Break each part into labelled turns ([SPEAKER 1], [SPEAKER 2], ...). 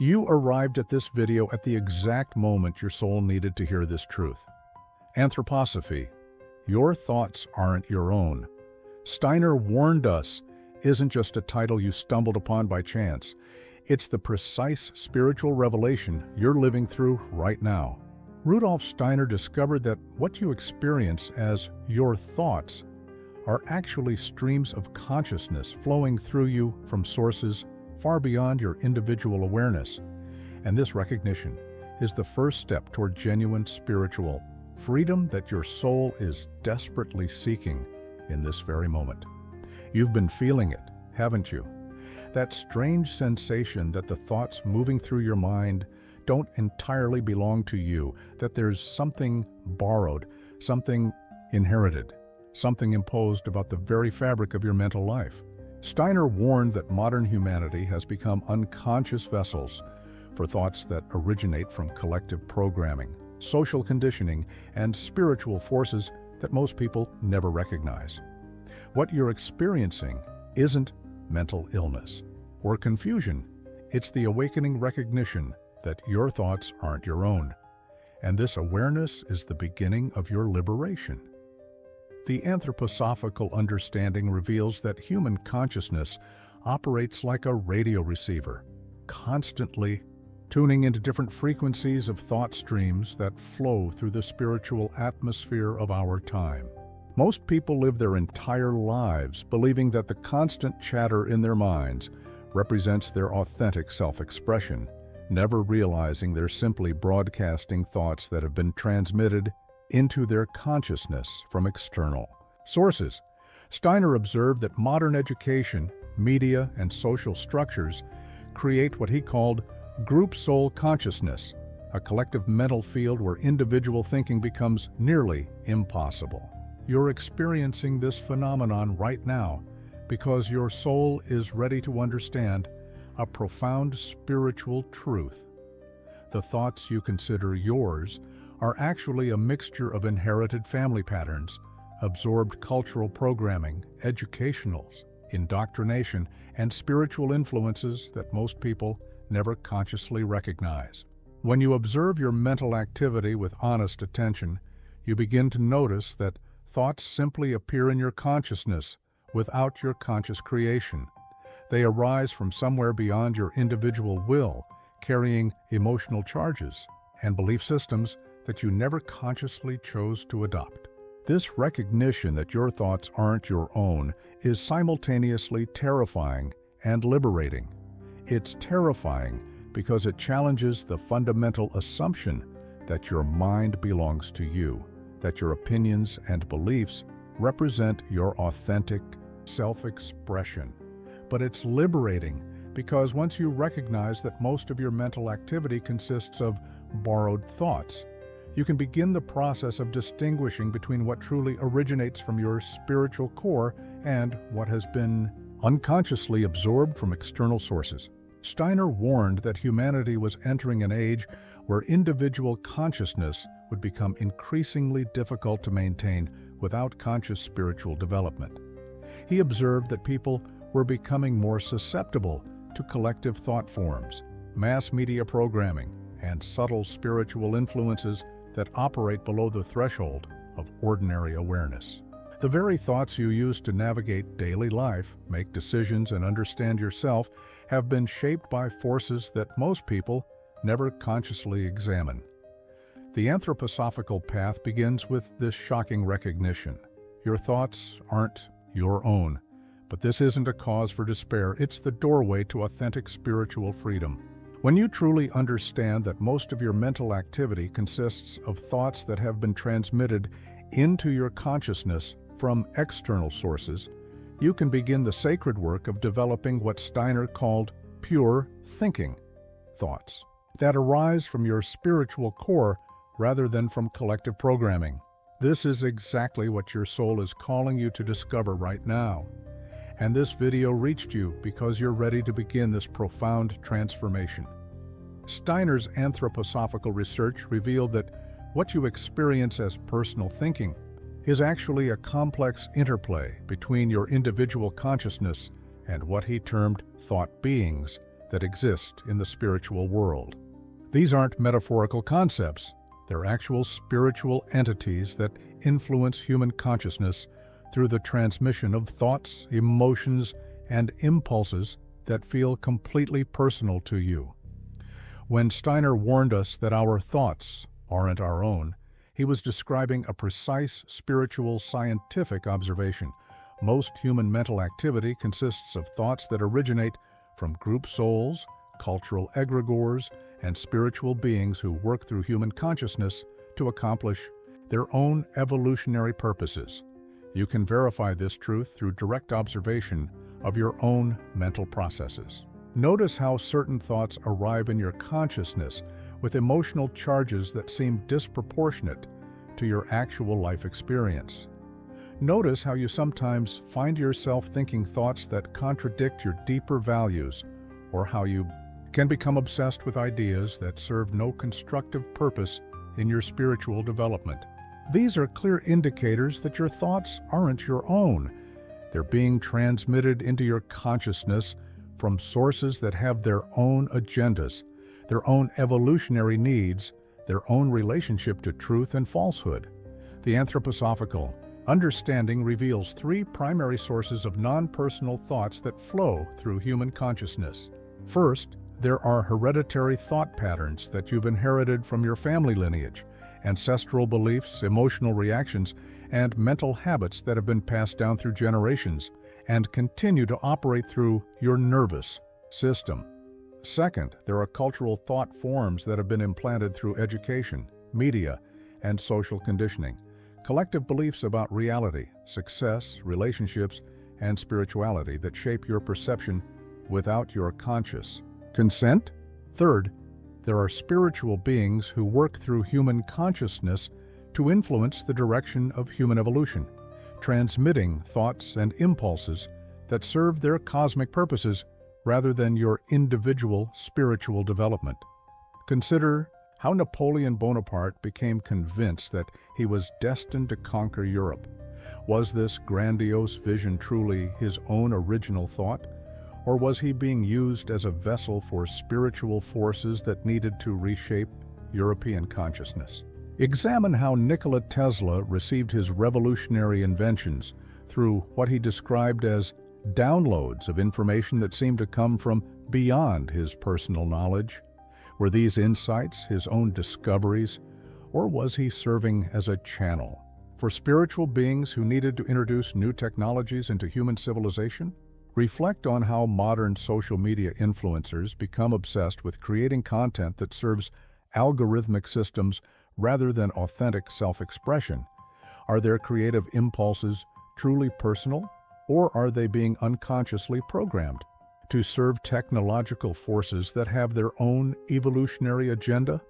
[SPEAKER 1] You arrived at this video at the exact moment your soul needed to hear this truth. Anthroposophy. Your thoughts aren't your own. Steiner Warned Us isn't just a title you stumbled upon by chance. It's the precise spiritual revelation you're living through right now. Rudolf Steiner discovered that what you experience as your thoughts are actually streams of consciousness flowing through you from sources far beyond your individual awareness. And this recognition is the first step toward genuine spiritual freedom that your soul is desperately seeking in this very moment. You've been feeling it, haven't you? That strange sensation that the thoughts moving through your mind don't entirely belong to you, that there's something borrowed, something inherited, something imposed about the very fabric of your mental life. Steiner warned that modern humanity has become unconscious vessels for thoughts that originate from collective programming, social conditioning, and spiritual forces that most people never recognize. What you're experiencing isn't mental illness or confusion. It's the awakening recognition that your thoughts aren't your own. And this awareness is the beginning of your liberation. The anthroposophical understanding reveals that human consciousness operates like a radio receiver, constantly tuning into different frequencies of thought streams that flow through the spiritual atmosphere of our time. Most people live their entire lives believing that the constant chatter in their minds represents their authentic self-expression, never realizing they're simply broadcasting thoughts that have been transmitted into their consciousness from external sources. Steiner observed that modern education, media, and social structures create what he called group soul consciousness, a collective mental field where individual thinking becomes nearly impossible. You're experiencing this phenomenon right now because your soul is ready to understand a profound spiritual truth. The thoughts you consider yours are actually a mixture of inherited family patterns, absorbed cultural programming, educationals, indoctrination, and spiritual influences that most people never consciously recognize. When you observe your mental activity with honest attention, you begin to notice that thoughts simply appear in your consciousness without your conscious creation. They arise from somewhere beyond your individual will, carrying emotional charges and belief systems that you never consciously chose to adopt. This recognition that your thoughts aren't your own is simultaneously terrifying and liberating. It's terrifying because it challenges the fundamental assumption that your mind belongs to you, that your opinions and beliefs represent your authentic self-expression. But it's liberating because once you recognize that most of your mental activity consists of borrowed thoughts, you can begin the process of distinguishing between what truly originates from your spiritual core and what has been unconsciously absorbed from external sources. Steiner warned that humanity was entering an age where individual consciousness would become increasingly difficult to maintain without conscious spiritual development. He observed that people were becoming more susceptible to collective thought forms, mass media programming, and subtle spiritual influences that operate below the threshold of ordinary awareness. The very thoughts you use to navigate daily life, make decisions, and understand yourself have been shaped by forces that most people never consciously examine. The anthroposophical path begins with this shocking recognition. Your thoughts aren't your own, but this isn't a cause for despair. It's the doorway to authentic spiritual freedom. When you truly understand that most of your mental activity consists of thoughts that have been transmitted into your consciousness from external sources, you can begin the sacred work of developing what Steiner called pure thinking thoughts that arise from your spiritual core rather than from collective programming. This is exactly what your soul is calling you to discover right now. And this video reached you because you're ready to begin this profound transformation. Steiner's anthroposophical research revealed that what you experience as personal thinking is actually a complex interplay between your individual consciousness and what he termed thought beings that exist in the spiritual world. These aren't metaphorical concepts. They're actual spiritual entities that influence human consciousness through the transmission of thoughts, emotions, and impulses that feel completely personal to you. When Steiner warned us that our thoughts aren't our own, he was describing a precise spiritual scientific observation. Most human mental activity consists of thoughts that originate from group souls, cultural egregores, and spiritual beings who work through human consciousness to accomplish their own evolutionary purposes. You can verify this truth through direct observation of your own mental processes. Notice how certain thoughts arrive in your consciousness with emotional charges that seem disproportionate to your actual life experience. Notice how you sometimes find yourself thinking thoughts that contradict your deeper values, or how you can become obsessed with ideas that serve no constructive purpose in your spiritual development. These are clear indicators that your thoughts aren't your own. They're being transmitted into your consciousness from sources that have their own agendas, their own evolutionary needs, their own relationship to truth and falsehood. The anthroposophical understanding reveals three primary sources of non-personal thoughts that flow through human consciousness. First, there are hereditary thought patterns that you've inherited from your family lineage, ancestral beliefs, emotional reactions, and mental habits that have been passed down through generations and continue to operate through your nervous system. Second, there are cultural thought forms that have been implanted through education, media, and social conditioning. Collective beliefs about reality, success, relationships, and spirituality that shape your perception without your conscious consent. Third, there are spiritual beings who work through human consciousness to influence the direction of human evolution, transmitting thoughts and impulses that serve their cosmic purposes rather than your individual spiritual development. Consider how Napoleon Bonaparte became convinced that he was destined to conquer Europe. Was this grandiose vision truly his own original thought? Or was he being used as a vessel for spiritual forces that needed to reshape European consciousness? Examine how Nikola Tesla received his revolutionary inventions through what he described as downloads of information that seemed to come from beyond his personal knowledge. Were these insights his own discoveries, or was he serving as a channel for spiritual beings who needed to introduce new technologies into human civilization? Reflect on how modern social media influencers become obsessed with creating content that serves algorithmic systems rather than authentic self-expression. Are their creative impulses truly personal, or are they being unconsciously programmed to serve technological forces that have their own evolutionary agenda?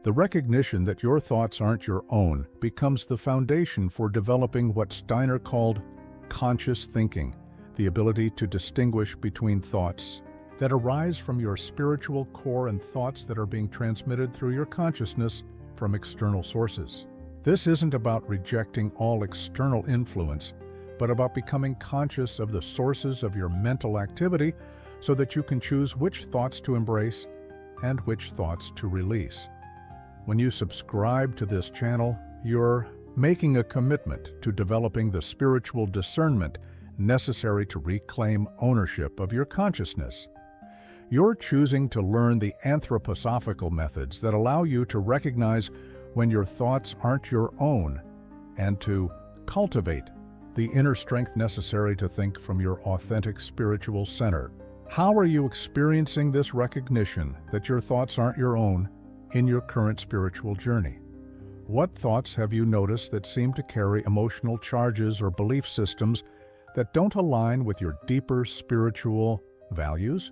[SPEAKER 1] The recognition that your thoughts aren't your own becomes the foundation for developing what Steiner called conscious thinking, the ability to distinguish between thoughts that arise from your spiritual core and thoughts that are being transmitted through your consciousness from external sources. This isn't about rejecting all external influence, but about becoming conscious of the sources of your mental activity so that you can choose which thoughts to embrace and which thoughts to release. When you subscribe to this channel, you're making a commitment to developing the spiritual discernment necessary to reclaim ownership of your consciousness. You're choosing to learn the anthroposophical methods that allow you to recognize when your thoughts aren't your own and to cultivate the inner strength necessary to think from your authentic spiritual center. How are you experiencing this recognition that your thoughts aren't your own in your current spiritual journey? What thoughts have you noticed that seem to carry emotional charges or belief systems that don't align with your deeper spiritual values?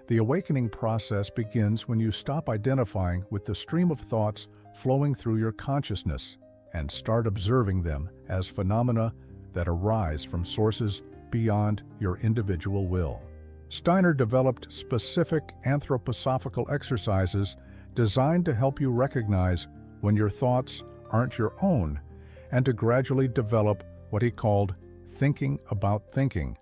[SPEAKER 1] The awakening process begins when you stop identifying with the stream of thoughts flowing through your consciousness and start observing them as phenomena that arise from sources beyond your individual will. Steiner developed specific anthroposophical exercises designed to help you recognize when your thoughts aren't your own and to gradually develop what he called thinking about thinking,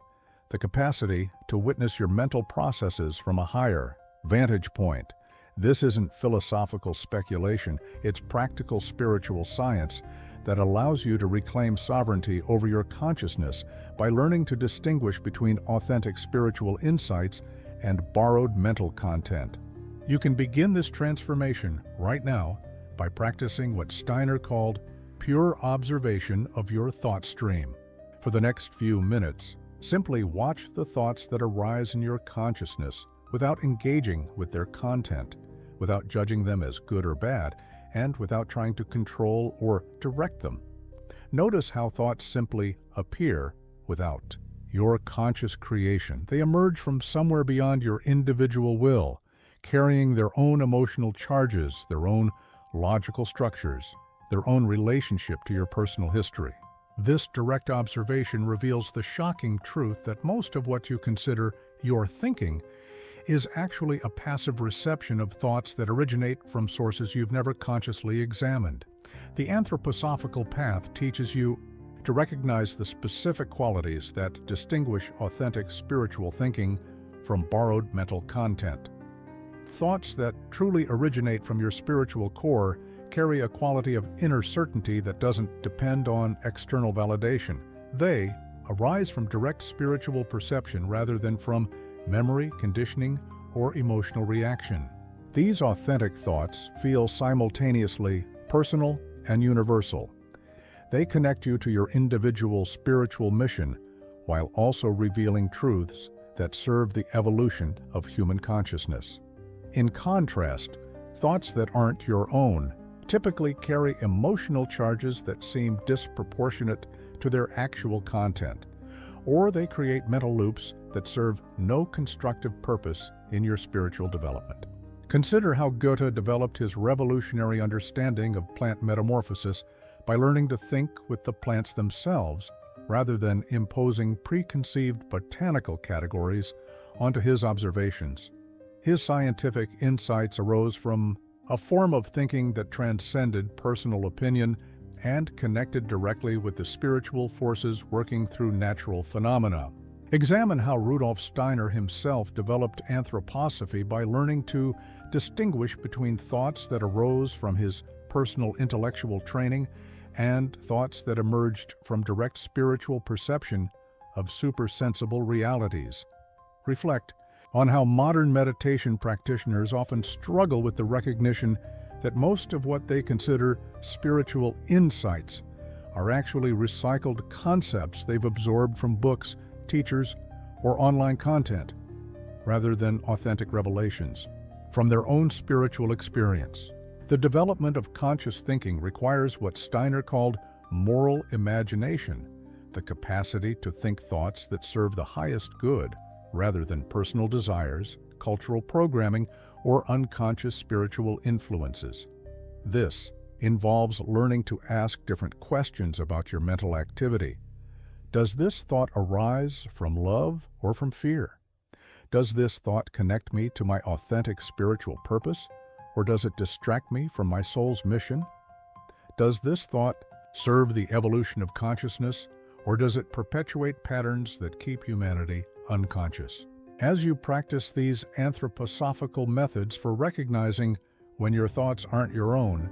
[SPEAKER 1] the capacity to witness your mental processes from a higher vantage point. This isn't philosophical speculation, it's practical spiritual science that allows you to reclaim sovereignty over your consciousness by learning to distinguish between authentic spiritual insights and borrowed mental content. You can begin this transformation right now by practicing what Steiner called pure observation of your thought stream. For the next few minutes, simply watch the thoughts that arise in your consciousness without engaging with their content, without judging them as good or bad, and without trying to control or direct them. Notice how thoughts simply appear without your conscious creation. They emerge from somewhere beyond your individual will, carrying their own emotional charges, their own logical structures, their own relationship to your personal history. This direct observation reveals the shocking truth that most of what you consider your thinking is actually a passive reception of thoughts that originate from sources you've never consciously examined. The anthroposophical path teaches you to recognize the specific qualities that distinguish authentic spiritual thinking from borrowed mental content. Thoughts that truly originate from your spiritual core carry a quality of inner certainty that doesn't depend on external validation. They arise from direct spiritual perception rather than from memory, conditioning, or emotional reaction. These authentic thoughts feel simultaneously personal and universal. They connect you to your individual spiritual mission while also revealing truths that serve the evolution of human consciousness. In contrast, thoughts that aren't your own typically carry emotional charges that seem disproportionate to their actual content, or they create mental loops that serve no constructive purpose in your spiritual development. Consider how Goethe developed his revolutionary understanding of plant metamorphosis by learning to think with the plants themselves rather than imposing preconceived botanical categories onto his observations. His scientific insights arose from a form of thinking that transcended personal opinion and connected directly with the spiritual forces working through natural phenomena. Examine how Rudolf Steiner himself developed anthroposophy by learning to distinguish between thoughts that arose from his personal intellectual training and thoughts that emerged from direct spiritual perception of supersensible realities. Reflect on how modern meditation practitioners often struggle with the recognition that most of what they consider spiritual insights are actually recycled concepts they've absorbed from books, teachers, or online content, rather than authentic revelations from their own spiritual experience. The development of conscious thinking requires what Steiner called moral imagination, the capacity to think thoughts that serve the highest good rather than personal desires, cultural programming, or unconscious spiritual influences. This involves learning to ask different questions about your mental activity. Does this thought arise from love or from fear? Does this thought connect me to my authentic spiritual purpose, or does it distract me from my soul's mission? Does this thought serve the evolution of consciousness, or does it perpetuate patterns that keep humanity unconscious? As you practice these anthroposophical methods for recognizing when your thoughts aren't your own,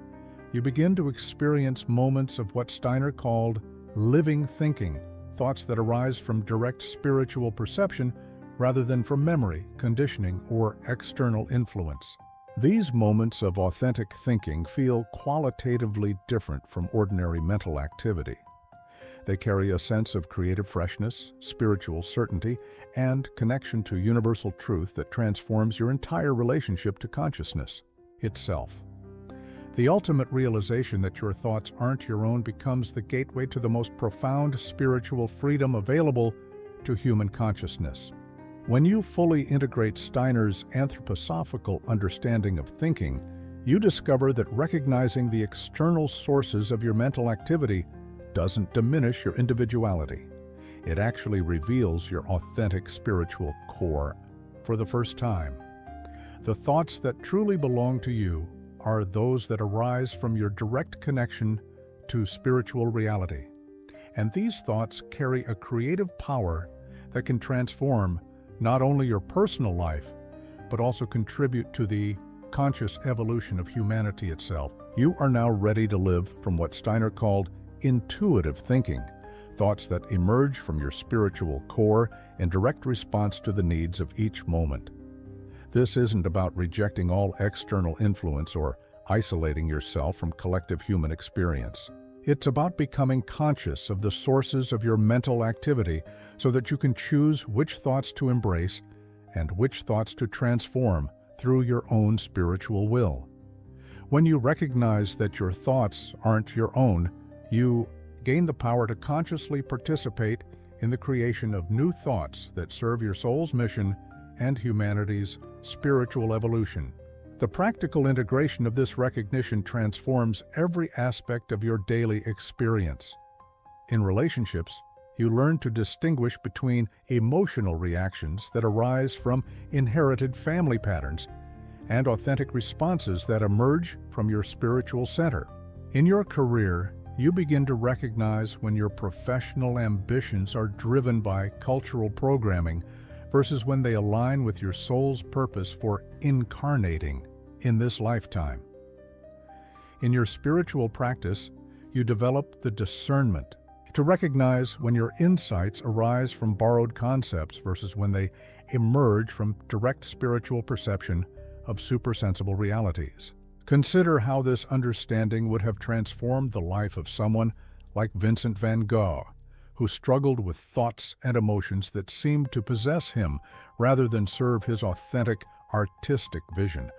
[SPEAKER 1] you begin to experience moments of what Steiner called living thinking, thoughts that arise from direct spiritual perception rather than from memory, conditioning, or external influence. These moments of authentic thinking feel qualitatively different from ordinary mental activity. They carry a sense of creative freshness, spiritual certainty, and connection to universal truth that transforms your entire relationship to consciousness itself. The ultimate realization that your thoughts aren't your own becomes the gateway to the most profound spiritual freedom available to human consciousness. When you fully integrate Steiner's anthroposophical understanding of thinking, you discover that recognizing the external sources of your mental activity doesn't diminish your individuality. It actually reveals your authentic spiritual core for the first time. The thoughts that truly belong to you are those that arise from your direct connection to spiritual reality. And these thoughts carry a creative power that can transform not only your personal life, but also contribute to the conscious evolution of humanity itself. You are now ready to live from what Steiner called intuitive thinking, thoughts that emerge from your spiritual core in direct response to the needs of each moment. This isn't about rejecting all external influence or isolating yourself from collective human experience. It's about becoming conscious of the sources of your mental activity so that you can choose which thoughts to embrace and which thoughts to transform through your own spiritual will. When you recognize that your thoughts aren't your own, you gain the power to consciously participate in the creation of new thoughts that serve your soul's mission and humanity's spiritual evolution. The practical integration of this recognition transforms every aspect of your daily experience. In relationships, you learn to distinguish between emotional reactions that arise from inherited family patterns and authentic responses that emerge from your spiritual center. In your career, you begin to recognize when your professional ambitions are driven by cultural programming versus when they align with your soul's purpose for incarnating in this lifetime. In your spiritual practice, you develop the discernment to recognize when your insights arise from borrowed concepts versus when they emerge from direct spiritual perception of supersensible realities. Consider how this understanding would have transformed the life of someone like Vincent van Gogh, who struggled with thoughts and emotions that seemed to possess him rather than serve his authentic artistic vision.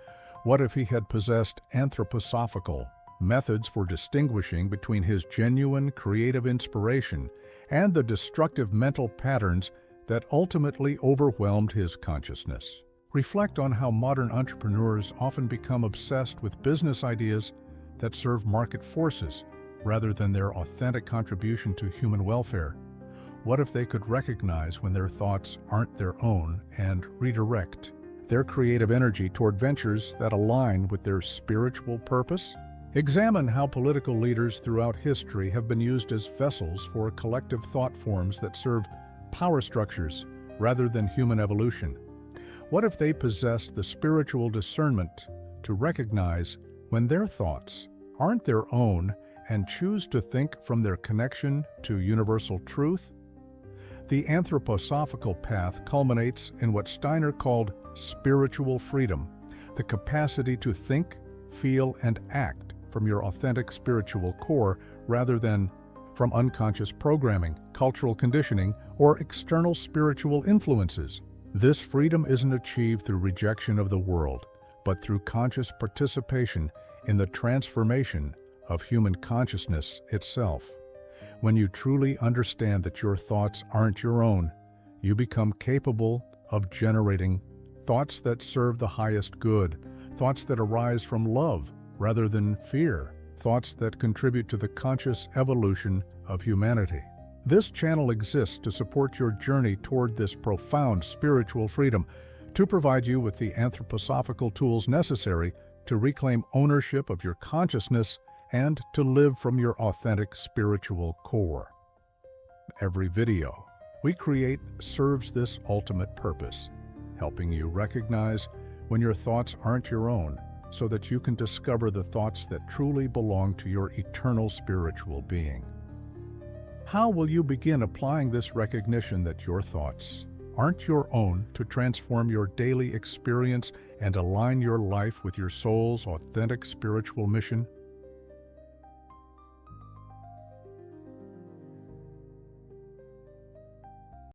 [SPEAKER 1] What if he had possessed anthroposophical methods for distinguishing between his genuine creative inspiration and the destructive mental patterns that ultimately overwhelmed his consciousness? Reflect on how modern entrepreneurs often become obsessed with business ideas that serve market forces rather than their authentic contribution to human welfare. What if they could recognize when their thoughts aren't their own and redirect their creative energy toward ventures that align with their spiritual purpose? Examine how political leaders throughout history have been used as vessels for collective thought forms that serve power structures rather than human evolution. What if they possessed the spiritual discernment to recognize when their thoughts aren't their own and choose to think from their connection to universal truth? The anthroposophical path culminates in what Steiner called spiritual freedom, the capacity to think, feel, and act from your authentic spiritual core rather than from unconscious programming, cultural conditioning, or external spiritual influences. This freedom isn't achieved through rejection of the world, but through conscious participation in the transformation of human consciousness itself. When you truly understand that your thoughts aren't your own, you become capable of generating thoughts that serve the highest good, thoughts that arise from love rather than fear, thoughts that contribute to the conscious evolution of humanity. This channel exists to support your journey toward this profound spiritual freedom, to provide you with the anthroposophical tools necessary to reclaim ownership of your consciousness and to live from your authentic spiritual core. Every video we create serves this ultimate purpose, helping you recognize when your thoughts aren't your own, so that you can discover the thoughts that truly belong to your eternal spiritual being. How will you begin applying this recognition that your thoughts aren't your own to transform your daily experience and align your life with your soul's authentic spiritual mission?